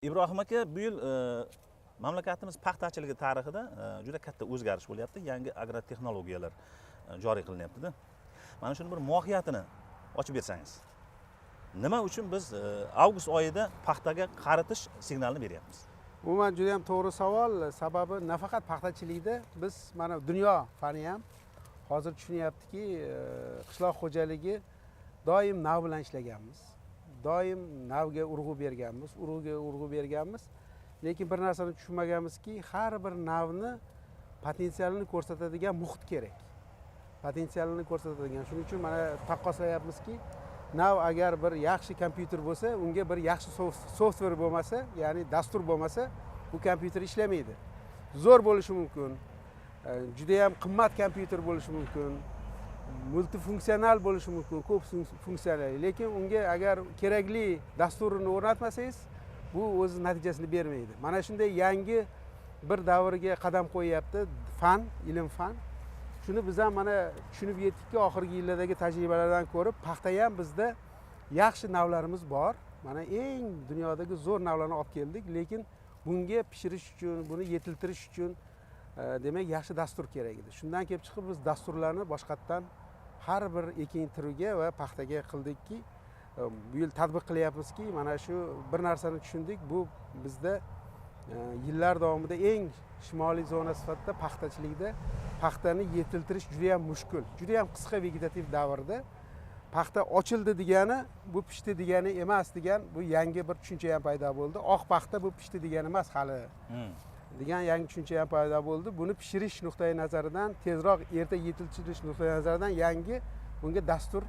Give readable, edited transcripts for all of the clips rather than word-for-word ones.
Ibrohim aka, bu yil mamlakatimiz paxtachiligi tarixida juda katta o'zgarish bo'lyapti. Yangi agrotexnologiyalar joriy qilinyapti-da. Mana shuni bir mohiyatini ochib bersangiz. Nima uchun biz avgust oyida paxtaga qaritish signalini beryapmiz? Umuman juda ham to'g'ri savol. Sababi nafaqat paxtachilikda biz mana dunyo fani ham hozir tushunyaptiki, qishloq xo'jaligi doim nav bilan ishlaganmiz. Doim navga urg'u berganmiz. Lekin bir narsani tushunmaganmizki, har bir navni potensialini ko'rsatadigan muhit kerak. Shuning uchun mana taqqoslayapmizki, nav agar bir yaxshi kompyuter bo'lsa, unga bir yaxshi software bo'lmasa, ya'ni dastur bo'lmasa, bu kompyuter ishlamaydi. Zo'r bo'lishi mumkin, juda ham qimmat kompyuter bo'lishi mumkin, multifunksional bo'lishi mumkin, ko'p funksiyali, lekin unga agar kerakli dasturini o'rnatmasangiz, bu o'z natijasini bermaydi. Mana shunday yangi bir davrga qadam qo'yyapti ilm-fan. Shuni biz ham mana tushunib yetdikki, oxirgi yillardagi tajribalardan ko'rib, paxta ham bizda yaxshi navlarimiz bor. Mana eng dunyodagi zo'r navlarni olib keldik, lekin bunga pishirish uchun, buni yetiltirish uchun demak yaxshi dastur kerak edi. Shundan kelib chiqib biz dasturlarni boshqatdan har bir ekin turiga va paxtaga qildikki, bu yil tatbiq qilyapmizki, mana shu bir narsani tushundik, bu bizda yillar davomida eng shimoliy zona sifatida paxtachilikda paxtani yetiltirish juda ham mushkul. Juda ham qisqa vegetativ davrda paxta ochildi degani, bu pishdi degani emas degan bu yangi bir tushuncha ham paydo bo'ldi. Oq paxta bu pishdi degani emas hali. degan yangi tushuncha ham paydo bo'ldi. Buni pishirish nuqtai nazaridan, tezroq erta yetiltirish nuqtai nazaridan yangi bunga dastur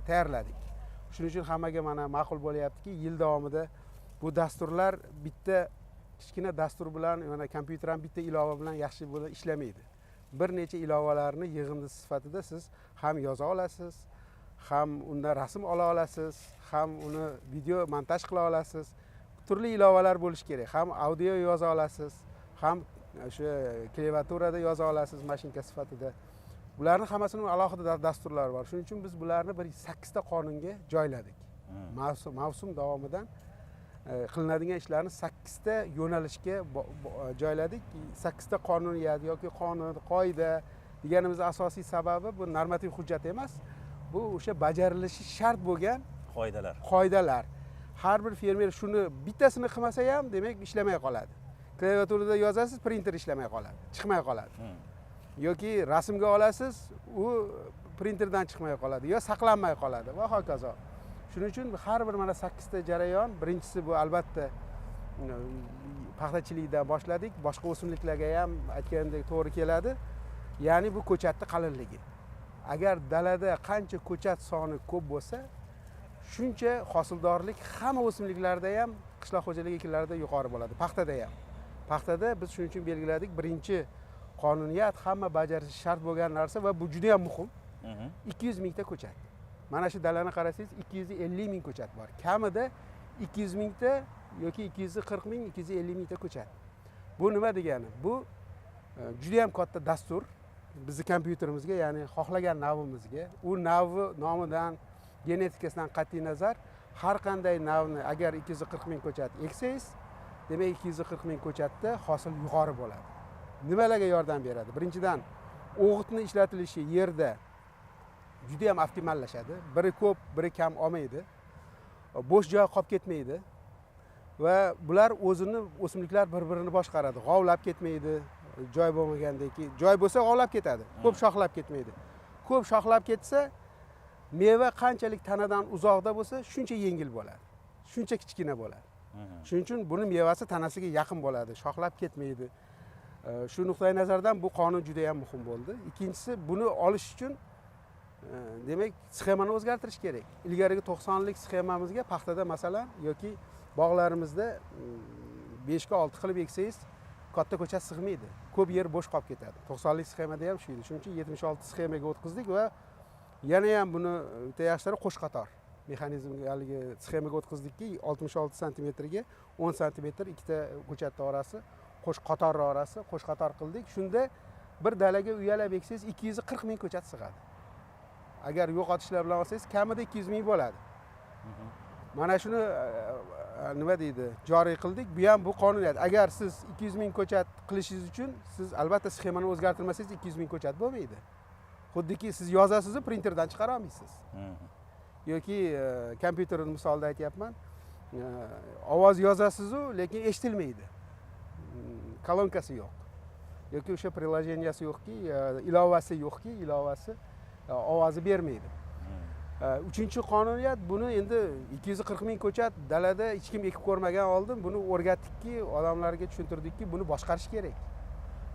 tayyorladik. Shuning uchun hammaga mana ma'qul bo'lyaptiki, yil davomida bu dasturlar bitta kichkina dastur bilan, mana kompyuter ham bitta ilova bilan yaxshi bo'lib ishlamaydi. Bir necha ilovalarni yig'indi sifatida siz ham yoza olasiz, ham undan rasm ola olasiz, ham uni video montaj qila olasiz. Turli ilovalar bo'lishi kerak. Ham audio yoza olasiz, ham o'sha klaviaturada yoza olasiz mashinka sifatida. Bularning hammasini alohida dasturlar bor. Shuning uchun biz bularni bir 8 ta qonunga joyladik. Mavsum davomidan qilinadigan ishlarni 8 ta yo'nalishga joyladik. 8 ta qonuniyat yoki qonun, qoida deganimiz asosiy sababi bu normativ hujjat emas. Bu o'sha bajarilishi shart bo'lgan qoidalar. Har bir fermer shuni bittasini qilmasa ham, demak, ishlamay qoladi. Klaviaturada yozasiz, printer ishlamay qoladi, chiqmay qoladi. Yoki rasmga olasiz, u printerdan chiqmay qoladi, yo saqlanmay qoladi va hokazo. Shuning uchun har bir mana 8 ta jarayon, birinchisi bu albatta paxtachilikdan boshladik, boshqa o'simliklarga ham aytgandek to'g'ri keladi. Ya'ni bu ko'chatning qalinligi. Agar dalada qancha ko'chat soni ko'p bo'lsa, shuncha hosildorlik hamma o'simliklarda ham, qishloq xo'jaligi ekinlarida yuqori bo'ladi, paxtada ham. Paxtada biz shuning uchun belgiladik, birinchi qonuniyat hamma bajarishi shart bo'lgan narsa va bu juda ham muhim. 200 mingta ko'chat. Mana shu dalani qarasangiz 250 ming ko'chat bor. Kamida 200 mingta yoki 240 ming, 250 mingta ko'chat. Bu nima degani? Bu juda ham katta dastur bizning kompyuterimizga, ya'ni xohlagan navimizga, u navi nomidan, genetikasidan qat'iy nazar har qanday navni agar 240 ming ko'chat eksangiz, demak 240 ming ko'chatda hosil yuqori bo'ladi. Nimalarga yordam beradi? Birinchidan, o'g'itni ishlatilishi yerda juda ham optimallashadi. Biri ko'p, biri kam olmaydi. Bo'sh joy qolib ketmaydi. Va bular o'zini o'simliklar bir-birini boshqaradi. G'ovlab ketmaydi. Joy bo'lmagandaki, joy bo'lsa g'ovlab ketadi. Ko'p shoxlab ketmaydi. Ko'p shoxlab ketsa, meva qanchalik tanadan uzoqda bo'lsa, shuncha yengil bo'ladi. Shuncha kichkina bo'ladi. Shuning uchun buni mevasi tanasiga yaqin bo'ladi, shoxlab ketmaydi. Shu nuqtai nazardan bu qonun juda ham muhim bo'ldi. Ikkinchisi, buni olish uchun demak, sxemani o'zgartirish kerak. Ilgarigi 90lik sxemamizga paxtada masalan yoki bog'larimizda 5 ga 6 qilib eksangiz, katta ko'chat sig'maydi. Ko'p yer bo'sh qolib ketadi. 90lik sxemada ham shu edi. Shuning uchun 76 sxemaga o'tkazdik va yana ham buni bitta yaxshilari qo'sh qator mexanizmga, haligi sxemaga o'tkazdikki, 66 santimetrga 10 santimetr ikkita ko'chatning orasi, qo'sh qator orasi, qo'sh qator qildik. Shunda bir dalaga uyalab eksangiz 240 ming ko'chat sig'adi. Agar yo'qotishlar bilan olsangiz, kamida 200 ming bo'ladi. Mana shuni nima deydi, joriy qildik. Bu ham bu qonuniyat. Agar siz 200 ming ko'chat qilishingiz uchun siz albatta sxemani o'zgartirmasangiz 200 ming ko'chat bo'lmaydi. Xuddiki siz yozasiz, printerdan chiqara olmaysiz. Yoki kompyuterni misolida aytyapman. Ovoz yozasiz-u, lekin eshitilmaydi. Kolonkasi yo'q. Yoki o'sha prilojeniyasi yo'qki, ilovasi yo'qki, ilovasi ovozni bermaydi. Uchinchi qonuniyat, buni endi 240 ming ko'chat dalada hech kim ekib ko'rmagan oldin buni o'rgatdikki, odamlarga tushuntirdikki, buni boshqarish kerak.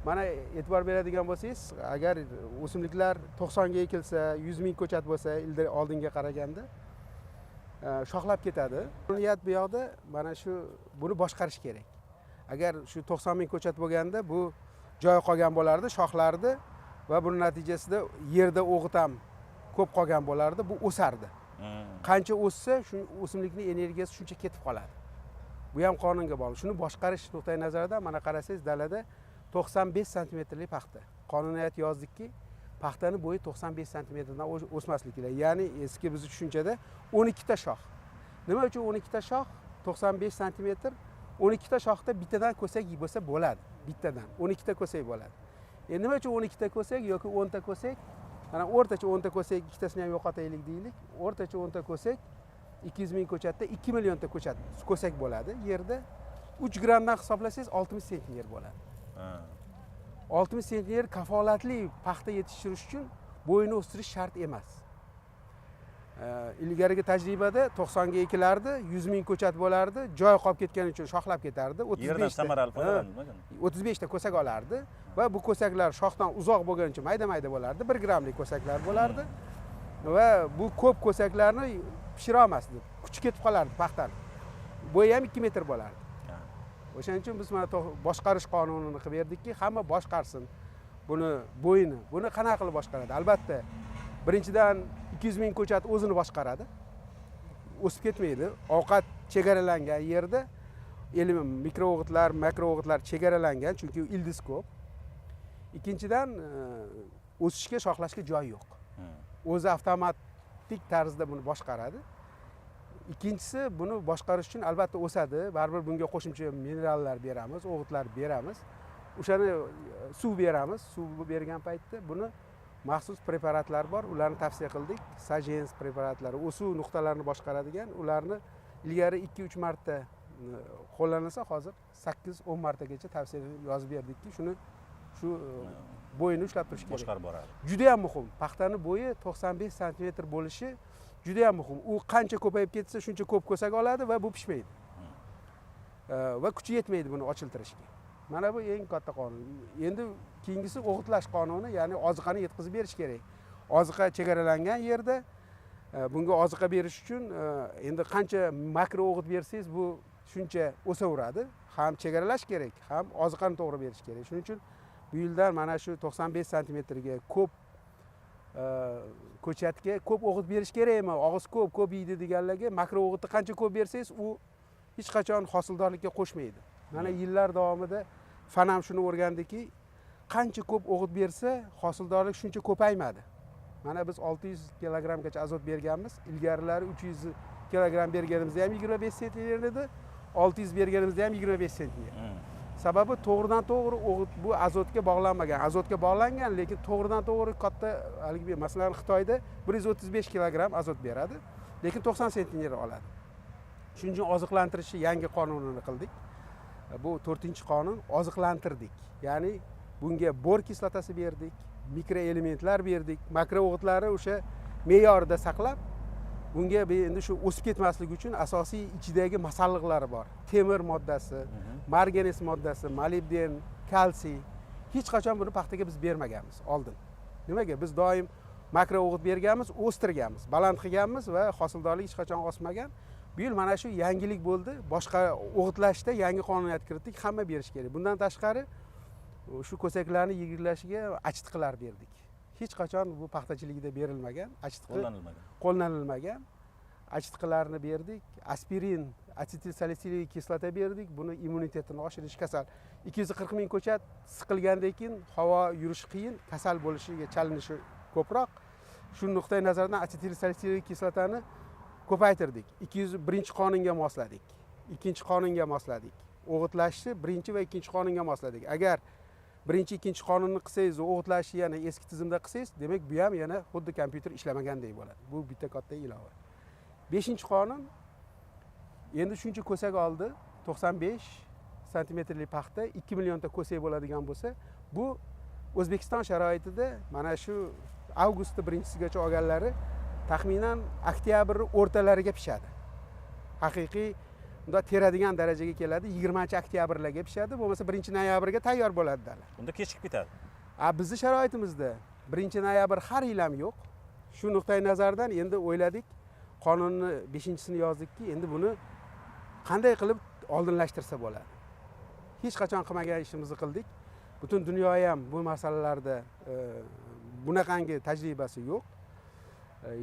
Mana e'tibor beradigan bo'lsangiz, agar o'simliklar 90 ga ekilsa, 100 ming ko'chat bo'lsa, oldinga qaraganda shoxlab ketadi. Qonuniyat bu yoqda mana shu buni boshqarish kerak. Agar shu 90 ming ko'chat bo'lganda bu joy qolgan bo'lardi, shoxlardi va buning natijasida yerda o'g'it ham ko'p qolgan bo'lardi, bu o'sardi. Qancha o'ssa, shu o'simlikning energiyasi shuncha ketib qoladi. Bu ham qonunga bog'liq. Shuni boshqarish nuqtai nazaridan mana qarasangiz, dalada 95 santimetrlik paxta. Qonuniyat yozdikki, paxtani bo'yi 95 santimetrdan o'smasligi kerak. Ya'ni eski bizning tushunchada 12 ta shox. Nima uchun 12 ta shox? 95 santimetr. 12 ta shoxda bittadan ko'sak bo'lsa bo'ladi. Bittadan 12 ta ko'sak bo'ladi. Endi nima uchun 12 ta ko'sak yoki 10 ta ko'sak? Mana o'rtacha 10 ta ko'sak, ikkitasini ham yo'qotaylik deylik. O'rtacha 10 ta ko'sak 200 ming ko'chatda 2 million ta ko'sak bo'ladi. Yerda 3 grammdan hisoblasangiz 60 sentner bo'ladi. 60 sentner kafolatli paxta yetishtirish uchun bo'yini o'stirish shart emas. Ilgarigi tajribada 90 ga ekilardi, 100 ming ko'chat bo'lardi, joy qolib ketgani uchun shoxlab ketardi. 35 ta ko'sak olardi va bu ko'saklar shoxdan uzoq bo'lgani uchun mayda-mayda bo'lardi, 1 grammlik ko'saklar bo'lardi va bu ko'p ko'saklarni pishira olmasdi. Kuchi ketib qolardi paxtani. Bo'yi ham 2 metr bo'lardi. O'shaning uchun biz mana boshqarish qonunini qilib berdikki, hamma boshqarsin buni bo'yini. Buni qanaqa qilib boshqaradi? Albatta, birinchidan 200 ming ko'chat o'zini boshqaradi. O'sib ketmaydi. Ovqat chegaralangan yerda mikro o'g'itlar, makro o'g'itlar chegaralangan, chunki ildiz ko'p. Ikkinchidan o'sishga, shoxlashga joy yo'q. O'zi avtomatik tarzda buni boshqaradi. Ikkinchisi, buni boshqarish uchun albatta o'sadi. Baribir bunga qo'shimcha minerallar beramiz, o'g'itlar beramiz. O'shani suv beramiz. Suv bergan paytda buni maxsus preparatlar bor, ularni tavsiya qildik. Sajens preparatlari, o'suv nuqtalarini boshqaradigan, ularni ilgari 2-3 marta qo'llanilsa, hozir 8-10 martagacha tavsiya yozib berdikki, shuni shu bo'yini ushlab turish kerak. Boshqarib boradi. Juda ham muhim. Paxtani bo'yi 95 santimetr bo'lishi juda ham muhim. U qancha ko'payib ketsa, shuncha ko'p ko'sak oladi va bu pishmaydi. Va kuchi yetmaydi buni ochiltirishga. Mana bu eng katta qonun. Endi keyingisi o'g'itlash qonuni, ya'ni oziqani yetkazib berish kerak. Oziqa chegaralangan yerda bunga oziqa berish uchun endi qancha makro o'g'it bersangiz, bu shuncha o'saveradi. Ham chegaralash kerak, ham oziqani to'g'ri berish kerak. Shuning uchun bu yildan mana shu 95 santimetrga ko'p ko'chatga ko'p o'g'it berish kerakmi? Og'iz ko'p yeydi deganlarga makro o'g'itni qancha ko'p bersangiz, u hech qachon hosildorlikka qo'shmaydi. Mana yillar davomida fan ham shuni o'rgandiki, qancha ko'p o'g'it bersa, hosildorlik shuncha ko'paymadi. Mana biz 600 kilogrammgacha azot berganmiz. Ilgarilari 300 kilogramm berganimizda ham 25 sentner edi, 600 berganimizda ham 25 sentner. Sababi to'g'ridan to'g'ri o'g'it bu azotga bog'lanmagan. Azotga bog'langan, lekin to'g'ridan to'g'ri katta, haligi masalan Xitoyda 135 kilogramm azot beradi, lekin 90 sentner oladi. Shuning uchun oziqlantirishni yangi qonunini qildik. Bu 4-qonun, oziqlantirdik. Ya'ni bunga bor kislotasi berdik, mikroelementlar berdik, makro o'g'itlarni o'sha me'yorida saqlab, bunga endi shu o'sib ketmasligi uchun asosiy ichidagi masalliqlari bor. Temir moddasi, marganes moddasi, molibden, kalsiy. Hech qachon buni paxtaga biz bermaganmiz oldin. Nimaga? Biz doim makro o'g'it berganmiz, o'stirganmiz, baland qilganmiz va hosildorlik hech qachon osmagan. Bu yil mana shu yangilik bo'ldi. Boshqa o'g'itlashda yangi qonuniyat kiritdik, hamma berish kerak. Bundan tashqari shu ko'saklarni yigirlashiga achitqilar berdik. Hech qachon bu paxtachiligida berilmagan, achitqi qo'llanilmagan. Achitqilarni berdik. Aspirin, asetil salisillik kislota berdik. Buni immunitetini oshirish, kasal 240 ming ko'chat siqilgandan keyin havo yurishi qiyin, kasal bo'lishiga chalinishi ko'proq. Shu nuqtai nazardan asetil salisillik kislotani ko'paytirdik. 201-qonunga mosladik. ikkinchi qonunga mosladik. O'g'itlashni birinchi va ikkinchi qonunga mosladik. Agar birinchi, ikkinchi qonunni qilsangiz, o'g'itlashni yana eski tizimda qilsangiz, demak bu ham yana xuddi kompyuter ishlamagandek bo'ladi. Bu bitta katta ilova. 5-qonun endi shuncha ko'sak oldi, 95 santimetrli paxta 2 millionta ko'sak bo'ladigan bo'lsa, bu O'zbekiston sharoitida mana shu avgustda birinchisigacha olganlari taxminan oktyabr o'rtalariga pishadi. Haqiqiy unda teradigan darajaga keladi, 20-oktyabrlarga pishadi, bo'lmasa 1-noyabrga tayyor bo'ladi dala. Unda kechikib ketadi. Bizning sharoitimizda 1-noyabr har yil ham yo'q. Shu nuqtai nazardan endi o'yladik, qonunni 5-sini yozdikki, endi buni qanday qilib oldinlashtirsa bo'ladi. Hech qachon qilmagan ishimizni qildik. Butun dunyo ham bu masalalarda bunaqangi tajribasi yo'q.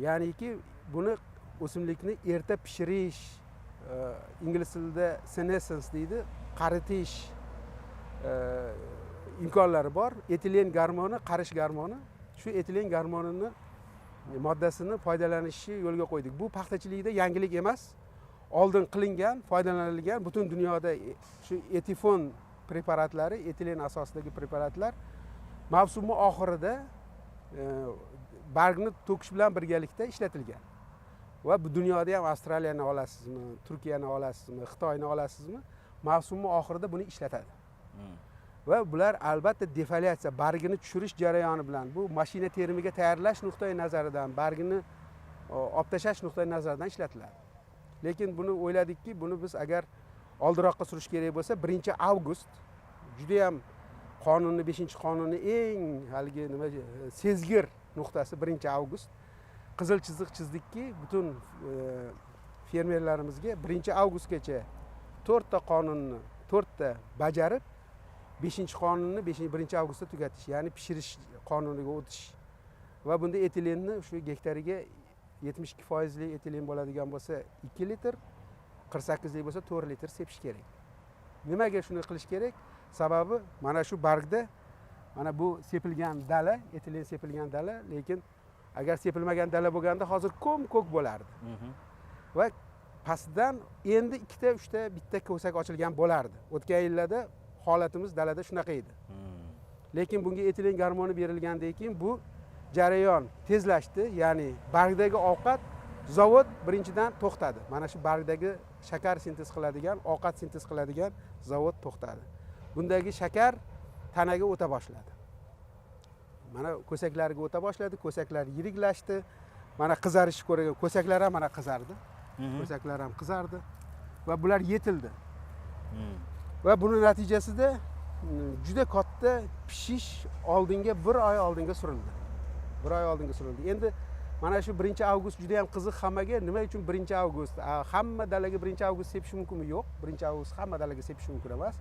Ya'niki buni o'simlikni erta pishirish, ingliz tilida senescence deydi, qaritish imkonlari bor. Etilen gormoni, qarish gormoni, shu etilen gormonini moddasini foydalanishni yo'lga qo'ydik. Bu paxtachilikda yangilik emas. Oldin qilingan, foydalanilgan butun dunyoda shu etifon preparatlari, etilen asosidagi preparatlar mavsumi oxirida bargni to'kish bilan birgalikda ishlatilgan. Va bu dunyoda ham Avstraliyani olasizmi, Turkiyani olasizmi, Xitoyni olasizmi, mavsumi oxirida buni ishlatadi. Va bular albatta defoliatsiya, bargini tushirish jarayoni bilan, bu mashina terimiga tayyorlash nuqtai nazaridan, bargini olib tashlash nuqtai nazaridan ishlatiladi. Lekin buni o'yladikki, buni biz agar oldiroqqa surish kerak bo'lsa, 1-avgust juda ham qonunni 5-qonunni eng haligi nima sezgir nuqtasi 1-avgust. Qizil chiziq chizdikki, butun fermerlarimizga 1-avgustgacha 4 ta qonunni 4 ta bajarib, 5-qonunni 1-avgustda tugatish, ya'ni pishirish qonuniga o'tish. Va bunda etilenni shu gektariga 72% etilen bo'ladigan bo'lsa 2 litr, 48 bo'lsa 4 litr sepish kerak. Nimaga shuni qilish kerak? Sababi mana shu bargda mana bu sepilgan dala, etilen sepilgan dala, lekin agar sepilmagan dala bo'lganda hozir ko'k bo'lardi. Va pastdan endi 2 ta, 3 ta, bitta ko'sak ochilgan bo'lardi. O'tgan yillarda holatimiz dalada shunaqa edi. Lekin bunga etilen gormoni berilgandan keyin bu jarayon tezlashdi, ya'ni bargdagi ovqat zavod birinchidan to'xtadi. Mana shu bargdagi shakar sintez qiladigan, ovqat sintez qiladigan zavod to'xtadi. Bundagi shakar tanaga o'ta boshladi. Mana ko'saklarga o'ta boshladi, ko'saklar yiriklashdi. Mana qizarishni ko'rgan ko'saklar ham mana qizardi. Ko'saklar ham qizardi va bular yetildi. Va buning natijasida juda katta pishish oldinga 1 oy oldinga surildi. 1 oy oldinga surildi. Endi mana shu 1-avgust juda ham qiziq hammaga. Nima uchun 1-avgust? Hamma dalaga 1-avgust sepish mumkinmi? Yo'q. 1-avgust hamma dalaga sepish mumkin emas.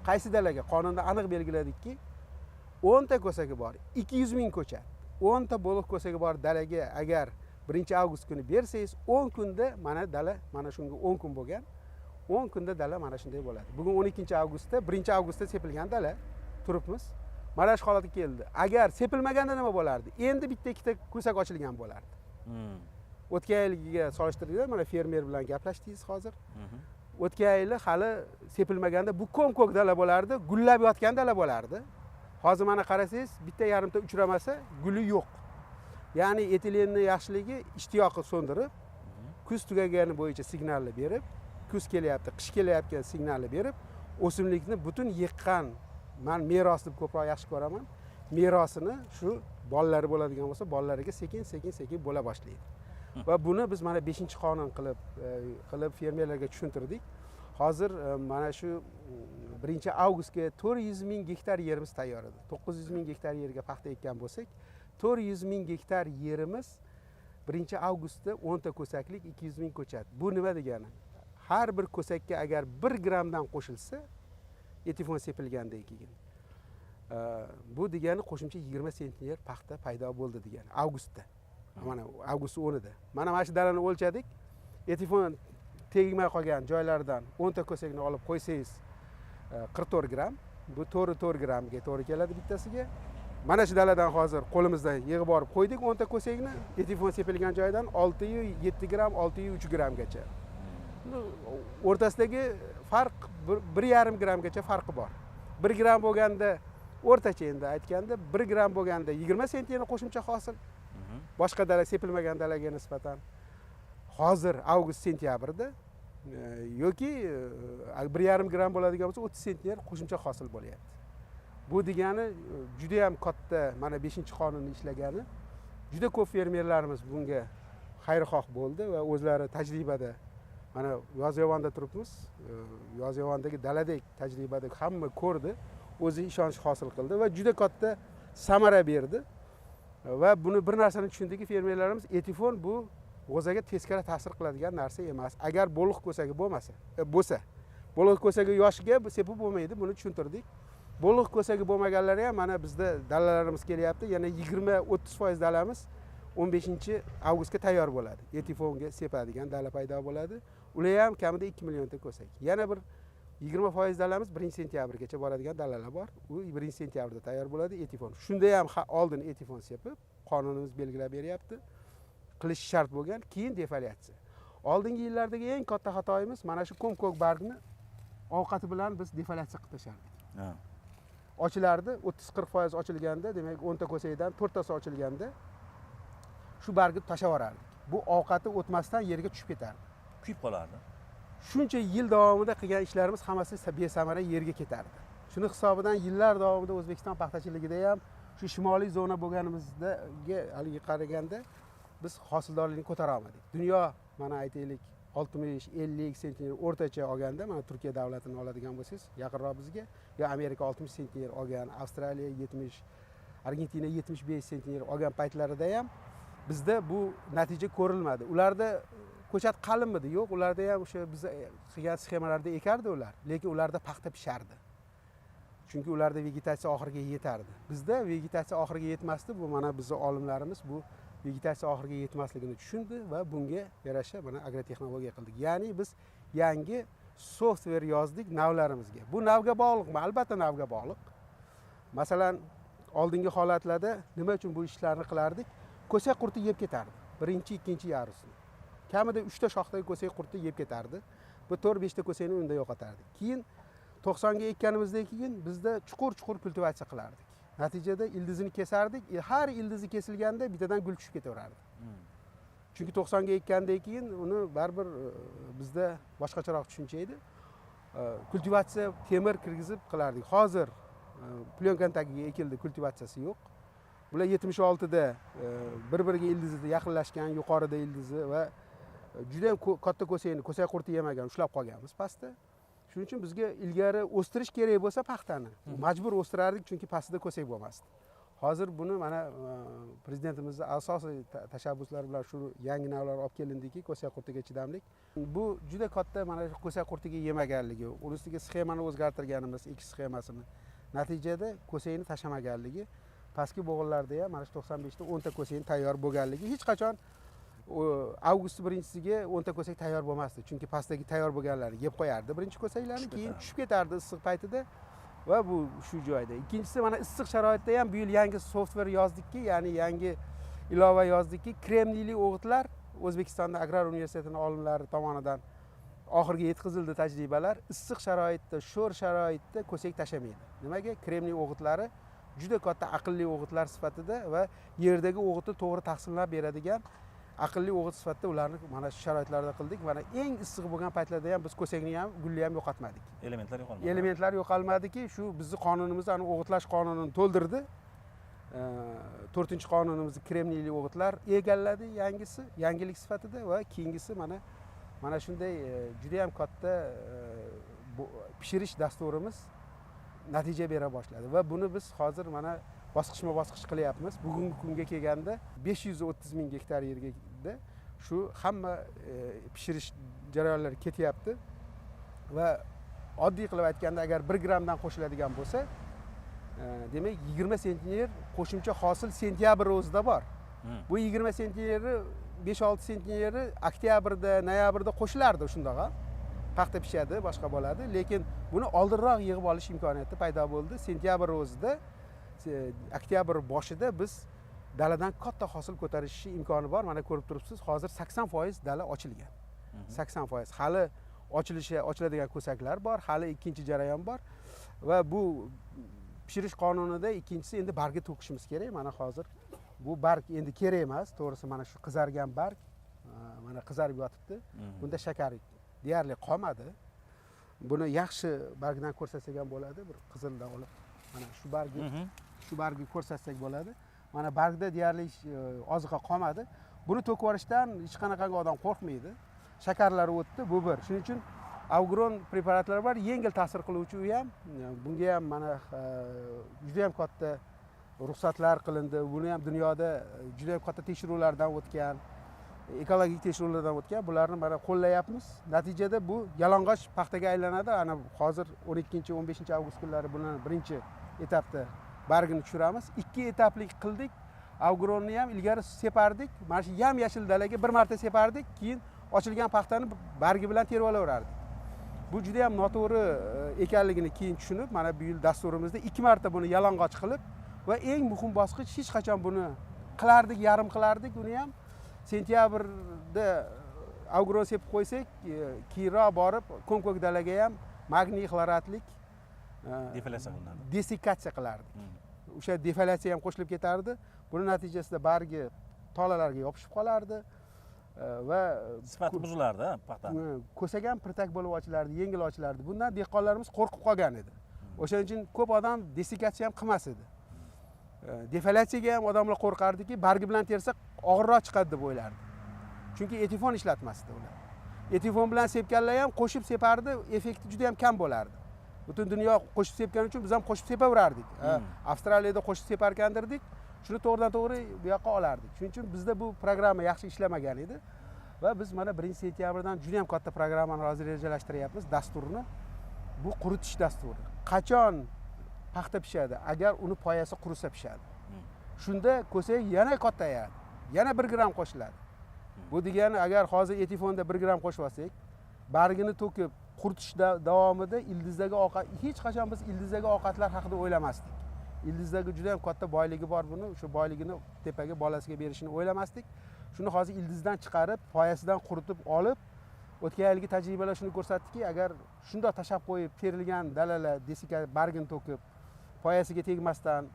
Qaysi dalaga? Qonunda aniq belgiladikki, 10 ta ko'sagi bor, 200 ming ko'chat. 10 ta bo'liq ko'sagi bor dalaga agar 1-avgust kuni bersangiz, 10 kunda mana dala mana shunga 10 kun bo'lgan. 10 kunda dala mana shunday bo'ladi. Bugun 12-avgustda, 1-avgustda sepilgan dala turibmiz. Mana shu holatga keldi. Agar sepilmaganda nima bo'lardi? Endi bitta ikkita ko'sak ochilgan bo'lardi. O'tgan yilgiga solishtirganda mana fermer bilan gaplashdingiz hozir. O'tgan yili hali sepilmaganda bu ko'k dala bo'lardi, gullab yotgan dala bo'lardi. Hozir mana qarasangiz, bitta yarimta uchramasa, guli yo'q. Ya'ni etilenni yaxshiligi ishtiyoqni so'ndirib, kuz tugagani bo'yicha signalni berib, kuz kelyapti, qish kelyapti signalni berib, o'simlikni butun yiqqan, men meros deb ko'proq yaxshi ko'raman. Merosini shu bolalari bo'ladigan bo'lsa, bolalariga sekin bo'la boshlaydi. Va buni biz mana 5-qonun qilib fermerlarga tushuntirdik. Hozir mana shu 1-avgustga 400 ming gektar yerimiz tayyor edi. 900 ming gektar yerga paxta ekkan bo'lsak, 400 ming gektar yerimiz 1-avgustda 10 ta ko'saklik 200 ming ko'chat. Bu nima degani? Har bir ko'sakka agar 1 grammdan qo'shilsa, etifon sepilgandan keyin bu degani qo'shimcha 20 sentner paxta paydo bo'ldi degani avgustda. Mana avgust 10ida. Mana shu dalani o'lchadik. Etifon tegmay qolgan joylardan 10 ta ko'sakni olib qo'ysangiz 44 gram. Bu 4 grammga to'g'ri keladi bittasiga. Mana shu daladan hozir qo'limizda yig'ib borib qo'ydik 10 ta ko'sakni. Etifon sepilgan joydan 6-7 gram, 6-3 grammgacha. o'rtasidagi farq 1,5 grammgacha farqi bor. 1 gram bo'lganda o'rtacha endi aytganda 1 gram bo'lganda 20 sentiyani qo'shimcha hosil. Boshqa dala sepilmagan dalaga nisbatan. Hozir avgust sentyabrda yoki 1,5 gram bo'ladigan bo'lsa 30 sentner qo'shimcha hosil bo'lyapti. Bu degani juda ham katta, mana 5-qonunni ishlagani. Juda ko'p fermerlarimiz bunga xayrixoh bo'ldi va o'zlari tajribada, mana Yozyovonda turibmiz. Yozyovondagi daladek tajribada hamma ko'rdi, o'zi ishonch hosil qildi va juda katta samara berdi. Va buni bir narsani tushundiki, fermerlarimiz etifon bu g'o'zaga teskari ta'sir qiladigan narsa emas. Agar bo'liq ko'sagi bo'lsa, bo'liq ko'sagi yoshiga sepib bo'lmaydi, buni tushuntirdik. Bo'liq ko'sagi bo'lmaganlari ham mana bizda dalalarimiz kelyapti. Yana 20-30% dalamiz 15-avgustga tayyor bo'ladi. Etifonga sepadigan dala paydo bo'ladi. Ular ham kamida 2 millionta ko'sak. Yana bir 20% dalamiz 1-sentyabrgacha boradigan dalalar bor. U 1-sentyabrda tayyor bo'ladi etifon. Shunda ham oldin etifon sepib, qonunimiz belgilab beryapti. Qilish shart bo'lgan, keyin defoliatsiya. Oldingi yillardagi eng katta xatoyimiz mana shu ko'm-ko'k bargni ovqati bilan biz defoliatsiya qilib tashardik. Ochilardi, 30-40% ochilganda, demak 10 ta ko'sakdan 4 tasi ochilganda shu bargni tashlab yuborardik. Bu ovqati o'tmasdan yerga tushib ketardi. Kuyib qolardi. Shuncha yil davomida qilgan ishlarimiz hammasi besamara yerga ketardi. Shuni hisobidan yillar davomida O'zbekiston paxtachiligida ham shu shimoliy zona bo'lganimizga haligi qaraganda biz hosildorlikni ko'tara olmadik. Dunyo mana aytaylik 60-50 sentner o'rtacha olganda, mana Turkiya davlatini oladigan bo'lsangiz, yaqinroq bizga, yo Amerika 60 sentner olgan, Avstraliya 70, Argentina 75 sentner olgan paytlarida ham bizda bu natija ko'rilmadi. Ularda ko'chat qalinmidi, yo'q, ularda ham o'sha biz qilgan sxemalarda ekardi ular, lekin ularda paxta pishardi. Chunki ularda vegetatsiya oxiriga yetardi. Bizda vegetatsiya oxiriga yetmasdi. Bu mana bizning olimlarimiz bu vegetatsiya oxiriga yetmasligini tushundi va bunga yarasha mana agrotexnologiya qildik. Ya'ni biz yangi software yozdik navlarimizga. Bu navga bog'liqmi? Albatta navga bog'liq. Masalan, oldingi holatlarda nima uchun bu ishlarni qilardik? Ko'sak qurti yeb ketardi. Birinchi, ikkinchi yarusini. Kamida 3 ta shoxdagi ko'sak qurti yeb ketardi. Bu 4-5 ta ko'sakni unda yo'qotardi. Keyin 90 ga ekkanimizdan keyin bizda chuqur kultivatsiya qilardik. Natijada ildizini kesardik. Har ildizi kesilganda bittadan gul tushib ketaverardi. Chunki 90 ga ekkandan keyin uni baribir bizda boshqacharoq tushuncha edi. Kultivatsiya temir kirgizib qilardik. Hozir plyonkan tagiga ekildi, kultivatsiyasi yo'q. Bular 76 da bir-biriga ildizida yaqinlashgan, yuqorida ildizi va juda ham katta ko'sakni, ko'sak qurti yemagan ushlab qolganmiz pastda. Shuning uchun bizga ilgari o'stirish kerak bo'lsa paxtani majbur o'stirardik, chunki pastida ko'sak bo'lmasdi. Hozir buni mana prezidentimizning asosiy tashabbuslari bilan shu yangi navlar olib kelindiki, ko'sak qurtiga chidamlik. Bu juda katta mana ko'sak qurtiga yemaganligi, uni ustiga sxemani o'zgartirganimiz, ekish sxemasini. Natijada ko'sakni tashlamaganligi, pastki bo'g'inlarda ham mana 95 ta 10 ta ko'sak tayyor bo'lganligi hech qachon avgust 1-siga 10 ta ko'sak tayyor bo'lmasdi. Chunki pastdagi tayyor bo'lganlarni yeb qo'yardi birinchi ko'saklarni, keyin tushib ketardi issiq paytida va bu shu joyda. Ikkinchisi mana issiq sharoitda ham bu yil yangi software yozdikki, ya'ni yangi ilova yozdikki, kremniyli o'g'itlar O'zbekistonda Agrar universitetining olimlari tomonidan oxirgi yetkazildi tajribalar. Issiq sharoitda, sho'r sharoitda ko'sak tashlamaydi. Nimaga? Kremniy o'g'itlari juda katta aqlli o'g'itlar sifatida va yerdagi o'g'itni to'g'ri taqsimlab beradigan aqlli o'g'it sifatida ularni mana shu sharoitlarda qildik. Mana eng issiq bo'lgan paytlarda ham biz ko'sakni ham, gulni ham yo'qotmadik. Elementlar yo'qolmadi. Elementlar yo'qolmadiki, shu bizning qonunimiz, ani o'g'itlash qonunini to'ldirdi. 4-qonunimizni kremniyli o'g'itlar egalladi, yangilik sifatida va keyingisi mana shunday juda ham katta pishirish dasturimiz natija bera boshladi va buni biz hozir mana bosqichma-bosqich qilyapmiz. Bugungi kunga kelganda 530 ming gektar yerga shu hamma pishirish jarayonlari ketyapti va oddiy qilib aytganda agar 1 grammdan qo'shiladigan bo'lsa, demak 20 sentner qo'shimcha hosil sentyabr o'zida bor. Bu 20 sentneri 5-6 sentneri oktyabrda, noyabrda qo'shilardi shundaqa. Paxta pishadi, boshqa bo'ladi, lekin buni oldinroq yig'ib olish imkoniyati paydo bo'ldi. Sentyabr o'zida, oktyabr boshida biz daladan katta hosil ko'tarish imkoni bor. Mana ko'rib turibsiz, hozir 80% dala ochilgan. 80%. Hali ochiladigan ko'saklar bor, hali ikkinchi jarayon bor va bu pishirish qonunida ikkinchisi endi bargga to'kishimiz kerak. Mana hozir bu barg endi kerak emas, to'g'risi mana shu qizargan barg mana qizarib yotibdi. Bunda shakar deyarli qolmadi. Buni yaxshi bargdan ko'rsatsak ham bo'ladi, bir qizildan olib. Mana shu bargni ko'rsatsak bo'ladi. Mana bargda deyarli oziqa qolmadi. Buni to'kib yuborishdan hech qanaqangi odam qo'rqmaydi. Shakarlari o'tdi, bu bir. Shuning uchun Avgron preparatlari bor, yengil ta'sir qiluvchi u ham. Bunga ham mana juda ham katta ruxsatlar qilindi. Buni ham dunyoda juda ham katta tekshiruvlardan o'tgan, ekologik tekshiruvlardan o'tgan. Bularni mana qo'llayapmiz. Natijada bu yalang'och paxtaga aylanadi. Ana hozir 12-15 avgust kunlari buni birinchi etapda bargini tushiramiz. 2 etapli qildik. Avgronni ham ilgari separdik. Mana shu yam-yashil dalaga bir marta separdik, keyin ochilgan paxtani bargi bilan terib olaverardik. Bu juda ham noto'g'ri ekanligini keyin tushunib, mana bu yil dasturimizda 2 marta buni yalang'och qilib va eng muhim bosqich hech qachon buni qilardik, yarim qilardik. Uni ham sentyabrda Avgron sepib qo'ysak, keyinroq borib ko'm-ko'k dalaga ham magniy xloratlik defoliatsiya qilinadi. Desikatsiya qilardik. O'sha defoliatsiya ham qo'shilib ketardi. Buni natijasida bargi tolalarga yopishib qolardi va sifati buzilardi paxta. Ko'sak ham pirtak bo'lib ochilardi, yengil ochilardi. Bundan dehqonlarimiz qo'rqib qolgan edi. O'shaning uchun ko'p odam desikatsiya ham qilmas edi. Defoliatsiyaga ham odamlar qo'rqardiki, bargi bilan tersak og'irroq chiqadi deb o'ylardi. Chunki etifon ishlatmasdi ular. Etifon bilan sepganlar ham qo'shib separdi, effekti juda ham kam bo'lardi. Butun dunyo qo'shib sepgani uchun biz ham qo'shib sepaverardik. Avstraliyada qo'shib separgandirdik. Shuni to'g'ridan to'g'ri bu yoqqa olardik. Shuning uchun bizda bu programma yaxshi ishlamagan edi va biz mana 1-sentyabrdan juda ham katta programmani hozir rejalashtiryapmiz, dasturni. Bu quritish dasturi. Qachon paxta pishadi? Agar uni poyasi qurisa pishadi. Shunda ko'sak yana kattayadi. Yana 1 gram qo'shiladi. Bu degani agar hozir etifonda 1 gram qo'shib olsak, bargini to'kib quritish davomida ildizdagi ovqat, hech qachon biz ildizdagi ovqatlar haqida o'ylamasdik. Ildizdagi juda ham katta boyligi bor buni, o'sha boyligini tepaga bolasiga berishini o'ylamasdik. Shuni hozir ildizdan chiqarib, poyasidan quritib olib, o'tgan yilgi tajribalar shuni ko'rsatdiki, agar shunday tashab qo'yib terilgan dalalar desika bargini to'kib, poyasiga tegmasdan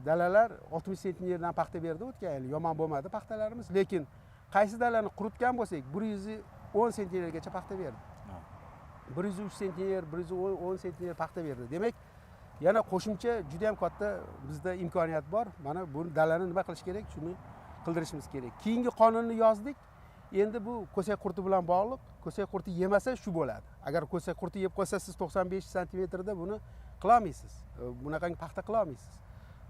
dalalar 60 sentnerdan paxta berdi o'tgan yil. Yomon bo'lmadi paxtalarimiz, lekin qaysi dalani quritgan bo'lsak, 110 sentnergacha paxta berdi. 103 sentner, 110 sentner paxta berdi. Demak, yana qo'shimcha juda ham katta bizda imkoniyat bor. Mana bu dalani nima qilish kerak, shuni qildirishimiz kerak. Keyingi qonunni yozdik. Endi bu ko'sak qurti bilan bog'liq. Ko'sak qurti yemasa shu bo'ladi. Agar ko'sak qurti yeb qo'ysa siz 95 sm da buni qila olmaysiz. Bunaqangi paxta qila olmaysiz.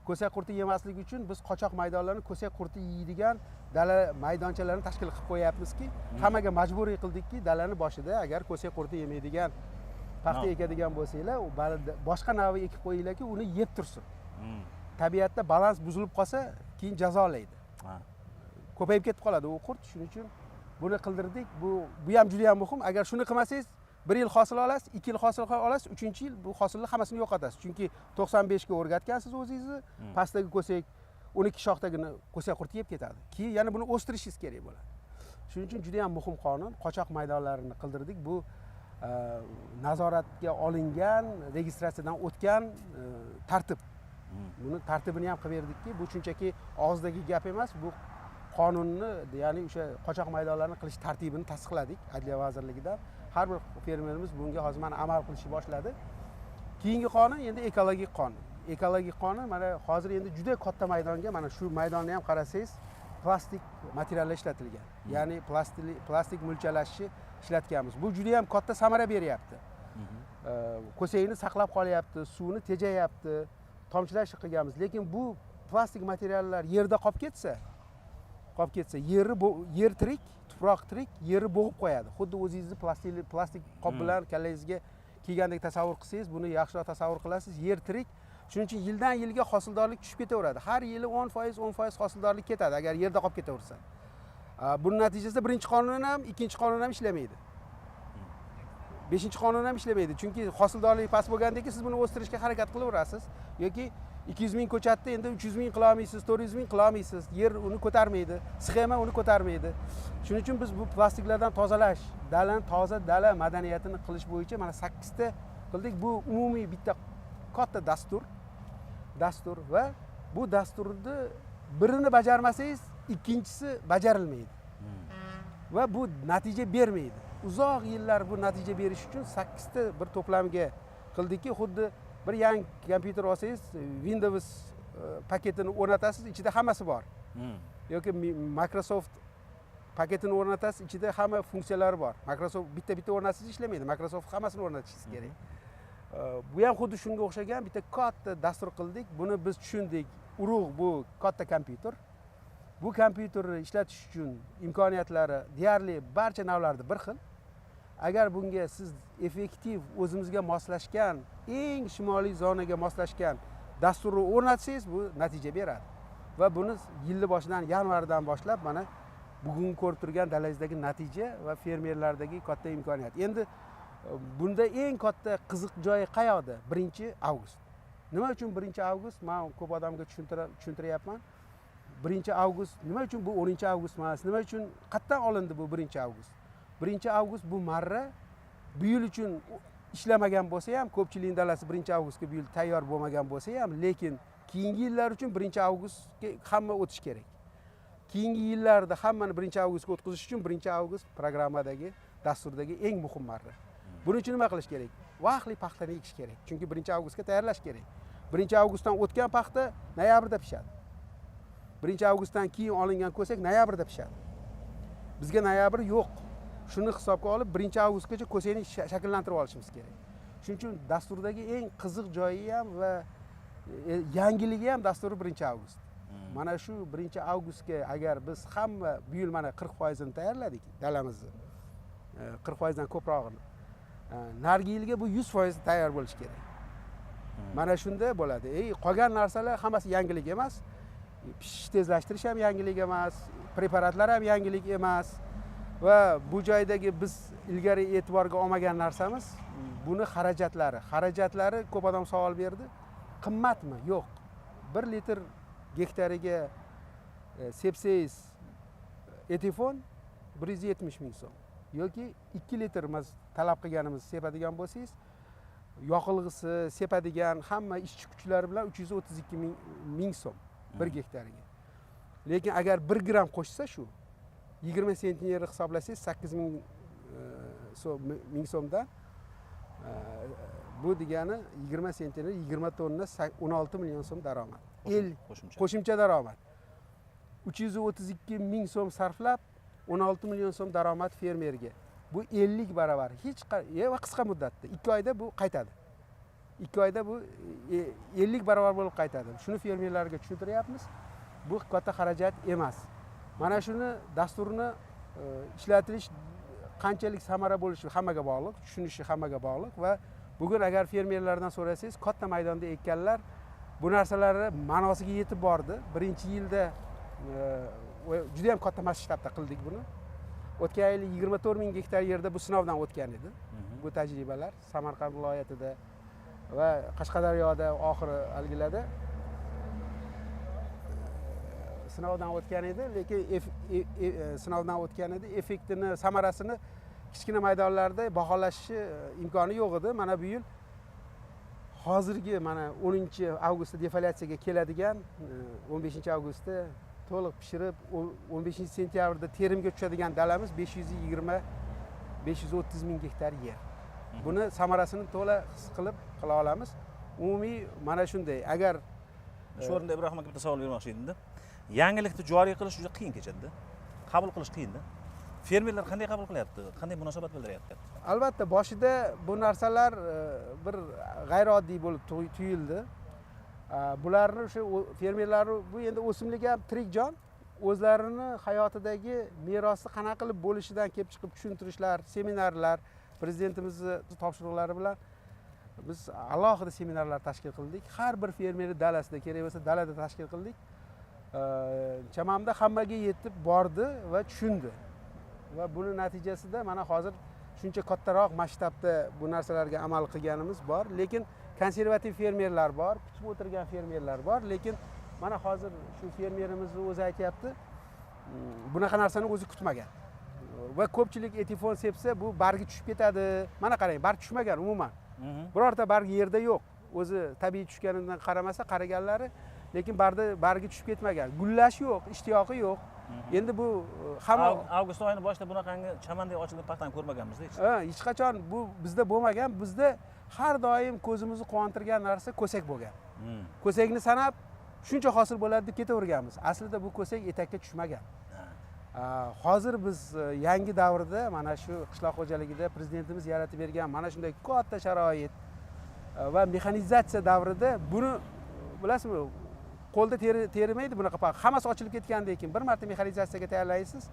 Ko'sak qurti yemasligi uchun biz qochoq maydonlarni ko'sak qurti yeydigan dala maydonchalarini tashkil qilib qo'yapmizki, hammaga majburiy qildikki, dalani boshida agar ko'sak qurti yemaydigan paxta ekadigan bo'lsanglar, boshqa navi ekib qo'yinglarki, uni yeb tursin. Tabiatda balans buzilib qolsa, keyin jazolaydi. Ko'payib ketib qoladi u qurt. Shuning uchun buni qildirdik. Bu ham juda ham muhim. Agar shuni qilmasangiz, 1 yil hosil olasiz, 2 yil hosil olasiz, 3-yil bu hosilni hammasini yo'qotasiz. Chunki 95 ga o'rgatgansiz o'zingizni, pastdagi ko'sak 12 shoxdagini ko'sak qurti yeb ketadi. Keyin yana buni o'stirishingiz kerak bo'ladi. Shuning uchun juda ham muhim qonun. Qochoq maydonlarini qildirdik. Bu nazoratga olingan, registratsiyadan o'tgan tartib. Buni tartibini ham qilib berdikki, bu shunchaki og'zdagi gap emas, bu qonunni, ya'ni o'sha qochoq maydonlarni qilish tartibini tasdiqladik Adliya vazirligidan. Har bir fermerimiz bunga hozir mana amal qilishni boshladi. Keyingi qonun endi ekologik qonun. Ekologik qonun mana hozir endi juda katta maydonga, mana shu maydonni ham qarasangiz, plastik materiallar ishlatilgan. Ya'ni plastik mulchalashni ishlatganmiz. Bu juda ham katta samara beryapti. Ko'sakni saqlab qolyapti, suvni tejayapti, tomchilash qilganmiz. Lekin bu plastik materiallar yerda qolib ketsa, yer tirik, tuproq tirik, yerni bo'g'ib qo'yadi. Xuddi o'zingizni plastik qop bilan kallangizga kiygandek tasavvur qilsangiz, buni yaxshiroq tasavvur qilasiz. Yer tirik. Shuning uchun yildan yilga hosildorlik tushib ketaveradi. Har yili 10% hosildorlik ketadi agar yerda qolib ketaversa. Buning natijasida birinchi qonun ham, ikkinchi qonun ham ishlamaydi. 5-qonun ham ishlamaydi. Chunki hosildorlik past bo'lgandan keyin siz buni o'stirishga harakat qilaverasiz yoki 200 ming ko'chatni endi 300 ming qila olmaysiz, 400 ming qila olmaysiz. Yer uni ko'tarmaydi, sxema uni ko'tarmaydi. Shuning uchun biz bu plastiklardan tozalash, dalani toza dala madaniyatini qilish bo'yicha mana 8 ta qildik. Bu umumiy bitta katta dastur va bu dasturni birini bajarmasangiz, ikkinchisi bajarilmaydi. Va bu natija bermaydi. Uzoq yillar bu natija berish uchun 8 ta bir to'plamga qildikki, xuddi bir yangi kompyuter olsangiz, Windows paketini o'rnatasiz, ichida hammasi bor. Yoki Microsoft paketini o'rnatasiz, ichida hamma funksiyalari bor. Microsoft bitta o'rnatsangiz ishlamaydi. Microsoft hammasini o'rnatishingiz kerak. Bu ham xuddi shunga o'xshagan bitta katta dastur qildik. Buni biz tushundik. Urug' bu katta kompyuter. Bu kompyuterni ishlatish uchun imkoniyatlari deyarli barcha navlarda bir xil. Agar bunga siz effektiv o'zimizga moslashgan, eng shimoliy zonaga moslashgan dasturni o'rnatsangiz, bu natija beradi. Va buni yilni boshidan, yanvardan boshlab mana bugun ko'rib turgan dalangizdagi natija va fermerlardagi katta imkoniyat. Endi bunda eng katta qiziq joyi qayoqda? 1-avgust. Nima uchun 1-avgust? Men ko'p odamga tushuntiryapman. 1-avgust nima uchun bu 10-avgust emas? Nima uchun qayerdan olindi bu 1-avgust? 1-avgust bu marra bu yil uchun ishlamagan bo'lsa ham, ko'pchilik dalasi 1-avgustga bu yil tayyor bo'lmagan bo'lsa ham, lekin keyingi yillar uchun 1-avgustga hamma o'tish kerak. Keyingi yillarda hammani 1-avgustga o'tkazish uchun 1-avgust programmadagi, dasturdagi eng muhim marra. Buning uchun nima qilish kerak? Vaqtli paxtani ekish kerak. Chunki 1-avgustga tayyorlash kerak. 1-avgustdan o'tgan paxta noyabrda pishadi. 1-avgustdan keyin olingan ko'sak noyabrda pishadi. Bizga noyabr yo'q. Shuni hisobga olib 1-avgustgacha ko'sakni shakllantirib olishimiz kerak. Shuning uchun dasturdagi eng qiziq joyi ham va yangiligi ham dastur 1-avgust. Mana shu 1-avgustga agar biz hamma bu yil mana 40% ni tayyorladik dalamizni. 40% dan ko'prog'ini. Narigi yilga bu 100% tayyor bo'lish kerak. Mana shunda bo'ladi. Qolgan narsalar hammasi yangilik emas. Pishish tezlashtirish ham yangilik emas, preparatlar ham yangilik emas va bu joydagi biz ilgari e'tiborga olmagan narsamiz buni xarajatlari ko'p odam savol berdi. Qimmatmi? Yo'q. 1 litr gektariga sepsangiz etifon 170 ming so'm yoki 2 litr biz talab qilganimiz sepadigan bo'lsangiz, yoqilg'isi, sepadigan hamma ishchi kuchlari bilan 332 ming so'm 1 gektariga. Lekin agar 1 gram qo'shsa shu 20 sentnerni hisoblasangiz 8 ming so'mdan bu degani 20 sentner 20 tonna 16 million so'm daromad. Qo'shimcha daromad. 332 ming so'm sarflab 16 million so'm daromad fermerga. Bu 50 barobar. Va qisqa muddatda 2 oyda bu qaytadi. 2 oyda bu 50 barobar bo'lib qaytadi. Shuni fermerlarga tushuntiryapmiz. Bu katta xarajat emas. Mana shuni dasturni ishlatilish qanchalik samara bo'lishi hammaga bog'liq, tushunishi hammaga bog'liq va bugun agar fermerlardan so'rasangiz, katta maydonda ekkanlar bu narsalarni ma'nosiga yetib bordi. 1-yilda juda ham katta masshtabda qildik buni. O'tgan yil 24 ming gektar yerda bu sinovdan o'tgan edi. Bu tajribalar Samarqand viloyatida va Qashqadaryoda oxiri algilarda sinovdan o'tgan edi, lekin sinovdan o'tgan edi, effektini, samarasini kichkina maydonlarda baholash imkoni yo'q edi. Mana bu yil hozirgi mana 10-avgustda defoliatsiyaga keladigan 15-avgustda to'liq pishirib 15-sentyabrda terimga tushadigan dalamiz 520-530 ming gektar yer. Buni samarasini to'la his qilib qila olamiz. Umumiy mana shunday. Agar shu o'rinda Ibrohim aka bitta savol bermoqchi edim-da. Yangilikni joriy qilish juda qiyin kechadi. Qabul qilish qiyin-da. Fermerlar qanday qabul qilyapti? Qanday munosabat bildiryapti? Albatta, boshida bu narsalar bir g'ayrioddiy bo'lib tuyuldi. Bularni o'sha fermerlar bu endi o'simlik ham tirik jon, o'zlarini hayotidagi merosni qanaqa qilib bo'lishidan kelib chiqib tushuntirishlar, seminarlar, prezidentimizni topshiriqlari bilan biz alohida seminarlar tashkil qildik. Har bir fermer dalasida, kerak bo'lsa dalada tashkil qildik. Chamamda hammaga yetib bordi va tushundi. Va buni natijasida mana hozir shuncha kattaroq masshtabda bu narsalarga amal qilganimiz bor, lekin konservativ fermerlar bor, kutib o'tirgan fermerlar bor, lekin mana hozir shu fermerimizni o'zi aytyapti, bunaqa narsani o'zi kutmagan. Va ko'pchilik etifon sepsa bu bargi tushib ketadi. Mana qarang, barg tushmagan umuman. Birorta barg yerda yo'q. O'zi tabiiy tushganidan qaramasa qaraganlari, lekin bargi tushib ketmagan. Gullash yo'q, ishtiyoqi yo'q. Endi bu hamma avgust oyini boshida bunaqangi chamandek ochilgan paxtani ko'rmaganmiz hech. Hech qachon bu bizda bo'lmagan. Bizda har doim ko'zimizni quvontirgan narsa ko'sak bo'lgan. Ko'sakni sanab shuncha hosil bo'ladi deb ketaverganmiz. Aslida bu ko'sak etakka tushmagan. Hozir biz yangi davrda mana shu qishloq xo'jaligida prezidentimiz yaratib bergan mana shunday katta sharoit va mexanizatsiya davrida buni bilasizmi, qo'lda terimaydi bunaqa paxta. Hammasi ochilib ketgandan keyin bir marta mexanizatsiyaga tayyorlaysiz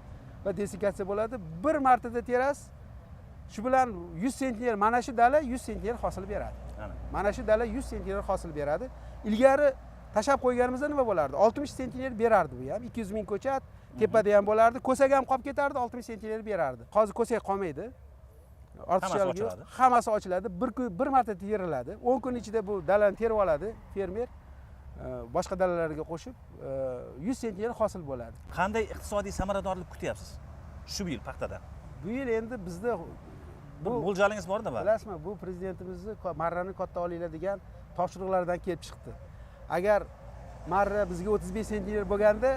va desikatsiya bo'ladi. Bir martada terasiz. Shu bilan 100 sentner mana shu dala 100 sentner hosil beradi. Mana shu dala 100 sentner hosil beradi. Ilgari tashab qo'yganimizda nima bo'lardi? 60 sentner berardi bu ham. 200 ming ko'chat tepada ham bo'lardi. Ko'sak ham qolib ketardi, 60 sentner berardi. Hozir ko'sak qolmaydi. Ortiqchalik yo'q. Hammasi ochiladi. Bir marta teriladi. 10 kun ichida bu dalani terib oladi fermer. Boshqa dalalarga qo'shib 100 sentner hosil bo'ladi. Qanday iqtisodiy samaradorlik kutyapsiz shu yil paxtadan? Bu yil endi bizda bu mo'ljalingiz borda bari? Bilasizmi, bu prezidentimizni marrani katta olinglar degan topshiriqlardan kelib chiqdi. Agar marra bizga 35 sentner bo'lganda,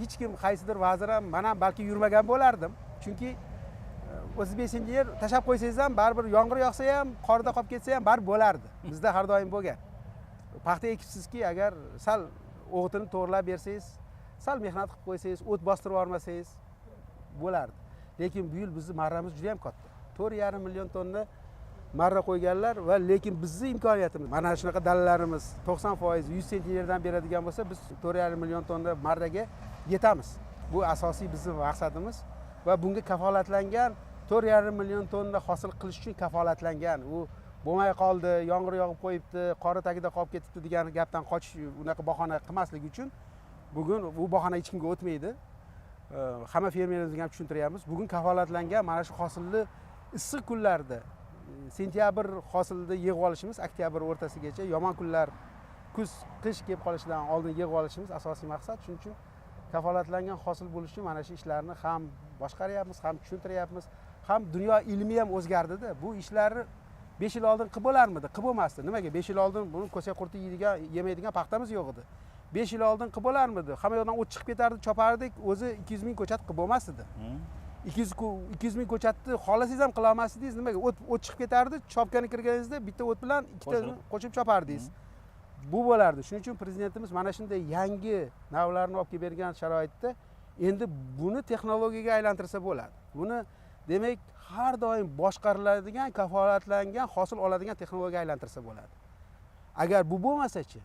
hech kim qaysidir vazir ham men ham balki yurmagan bo'lardim. Chunki 35 sentner tashab qo'ysangiz ham baribir yomg'ir yog'sa ham, qorda qolib ketsa ham baribir bo'lardi. Bizda har doim bo'lgan. Paxta ekibsizki, agar sal o'g'itini to'g'rilab bersangiz, sal mehnat qilib qo'ysangiz, o't bostirib yormasangiz bo'lardi. Lekin bu yil bizning marramiz juda ham katta. 4,5 million tonna marra qo'yganlar va lekin bizning imkoniyatimiz mana shunaqa dalalarimiz 90% 100 sentnerdan beradigan bo'lsa, biz 4,5 million tonna marraga yetamiz. Bu asosiy bizning maqsadimiz va bunga kafolatlangan 4,5 million tonna hosil qilish uchun kafolatlangan. U bo'lmay qoldi, yomg'ir yog'ib qo'yibdi, qori tagida qolib ketibdi degan gapdan qochish, unaqa bahona qilmaslik uchun bugun bu bahona hech kimga o'tmaydi. Hamma fermerlarimizga ham tushuntiryapmiz. Bugun kafolatlangan mana shu hosilni issiq kunlarda sentyabr hosilni yig'ib olishimiz, oktyabr o'rtasigacha, yomon kunlar kuz, qish kelib qolishidan oldin yig'ib olishimiz asosiy maqsad. Shuning uchun kafolatlangan hosil bo'lishi uchun mana shu ishlarni ham boshqaryapmiz, ham tushuntiryapmiz, ham dunyo ilmi ham o'zgardida. Bu ishlarni 5 yil oldin qilib bo'larmidi? Qilib bo'lmasdi. Nimaga? 5 yil oldin buni ko'sak qurti yemaydigan paxtamiz yo'q edi. 5 yil oldin qilib bo'larmidi? Hamma yoqdan o't chiqib ketardi, chopardik, o'zi 200 ming ko'chat qilib bo'lmas edi. 200 ming ko'chatni xohlasangiz ham qila olmasdingiz. Nimaga? O't chiqib ketardi, chopgani kirganingizda bitta o't bilan ikkitani qo'shib chopardingiz. Bu bo'lardi. Shuning uchun prezidentimiz mana shunday yangi navlarni olib kelib bergan sharoitda endi buni texnologiyaga aylantirsa bo'ladi. Buni demak har doim boshqariladigan, kafolatlangan, hosil oladigan texnologiyaga aylantirsa bo'ladi. Agar bu bo'lmasa-chi?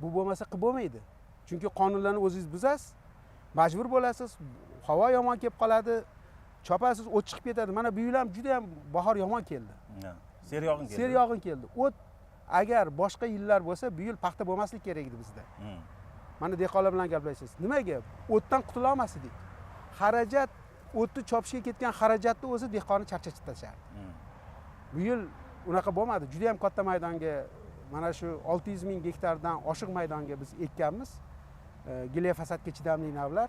Bu bo'lmasa qilib bo'lmaydi. Chunki qonunlarni o'zingiz buzasiz, majbur bo'lasiz, havo yomon kelib qoladi, chopasiz, o't chiqib ketadi. Mana bu yil ham juda ham bahor yomon keldi. Ser yog'in keldi. Ser yog'in keldi. O't agar boshqa yillar bo'lsa, bu yil paxta bo'lmaslik kerak edi bizda. Mana dehqonlar bilan gaplashasiz. Nimaga? O'tdan qutula olmasdik. Xarajat, o'tni chopishga ketgan xarajatni o'zi dehqonni charchatib tashardi. Bu yil unaqa bo'lmadi. Juda ham katta maydonga, mana shu 600 ming gektardan oshiq maydonga biz ekkanmiz. Glifofatga chidamli navlar.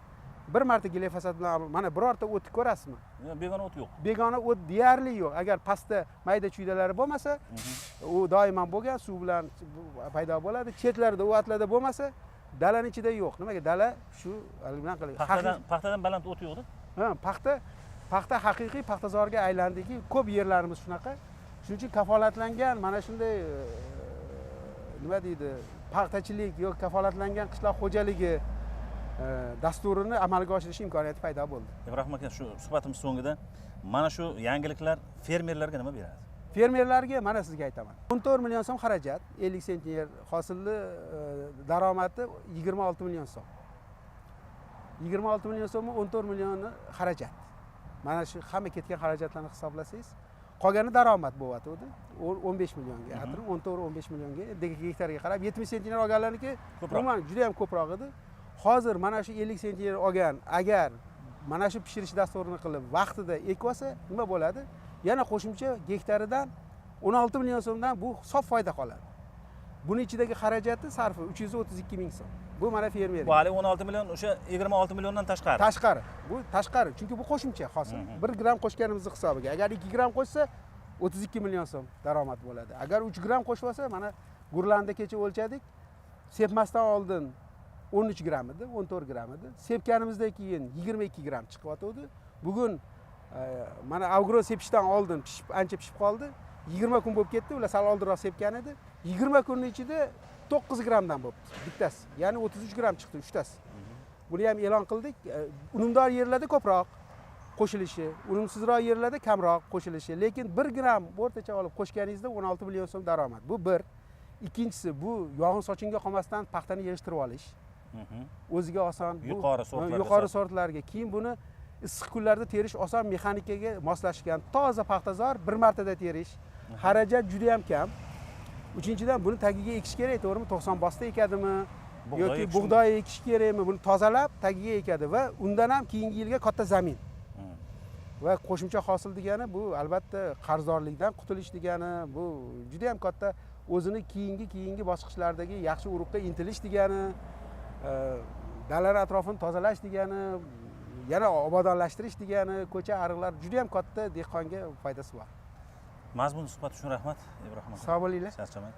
Bir marta glifosat bilan mana birorta o't ko'rasizmi? Begona o't yo'q. Begona o't deyarli yo'q. Agar pastda mayda chuydalari bo'lmasa, u doimo bo'lgan, suv bilan paydo bo'ladi. Chetlarida, o'tlarda bo'lmasa, dalaning ichida yo'q. Nimaga? Dala shu bilan qiladi. Paxtadan baland o't yo'q-da? Ha, paxta haqiqiy paxtazorga aylandiki, ko'p yerlarimiz shunaqa. Shuning uchun kafolatlangan mana shunday nima deydi, paxtachilik yoki kafolatlangan qishloq xo'jaligi dasturini amalga oshirish imkoniyati paydo bo'ldi. Ibrohim aka, shu suhbatimiz so'ngida mana shu yangiliklar fermerlarga nima beradi? Fermerlarga mana sizga aytaman. 14 million so'm xarajat, 50 sentner hosilni daromadi 26 million so'm. 26 million so'mmi 14 millionni xarajat. Mana shu hamma ketgan xarajatlarni hisoblasangiz, qolgani daromad bo'lyapti. 15 millionga, atrofida 14-15 millionga, gektarga qarab 70 sentner olganlarniki umuman juda ham ko'proq edi. Hozir mana shu 50 sentner olgan, agar mana shu pishirish dasturini qilib vaqtida ekib olsa, nima bo'ladi? Yana qo'shimcha gektaridan 16 million so'mdan bu sof foyda qoladi. Buni ichidagi xarajati sarfi 332 ming so'm. Bu mana fermer. Bu hali 16 million, o'sha 26 milliondan tashqari. Tashqari. Bu tashqari, chunki bu qo'shimcha hosil. 1 gramm qo'shganimiz hisobiga. Agar 2 gramm qo'shsa 32 million so'm daromad bo'ladi. Agar 3 gramm qo'shib olsa, mana Gurlanda kecha o'lchadik. Sepmasdan oldin 13 gramm edi, 14 gramm edi. Sepganimizdan keyin 22 gramm chiqyotdi. Bugun mana agro sepishdan oldin ancha pishib qoldi. 20 kun bo'lib ketdi, ular sal oldinroq sepgan edi. 20 kunning ichida 9 grammdan bo'libdi bittasi. Ya'ni 33 gramm chiqdi uchtasi. Buni ham e'lon qildik. Unumdor yerlarda ko'proq qo'shilishi, unumsizroq yerlarda kamroq qo'shilishi, lekin 1 gramm o'rtacha olib qo'shganingizda 16 million so'm daromad. Bu bir. Ikkinchisi, bu yog'in sochinga qolmasdan paxtani yig'ishtirib olish. O'ziga oson, yuqori sortlarga. Keyin buni issiq kunlarda terish oson, mexanikaga moslashgan, toza paxtazor bir martada terish. Xarajat juda ham kam. Uchinchidan buni tagiga ekish kerak, to'g'rimi? 90 bosta ekadimi yoki bug'doy ekish kerakmi? Buni tozalab tagiga ekadi va undan ham keyingi yilga katta zamin. Va qo'shimcha hosil degani bu albatta qarzdorlikdan qutulish degani, bu juda ham katta o'zini keyingi bosqichlardagi yaxshi urug'ga intilish degani, dalalar atrofini tozalash degani, yana obodonlashtirish degani, ko'cha ariqlar juda ham katta dehqonga foydasi bor. Mazmun suhbat uchun rahmat Ibrohim aka. Sog' bo'linglar. Charchamang.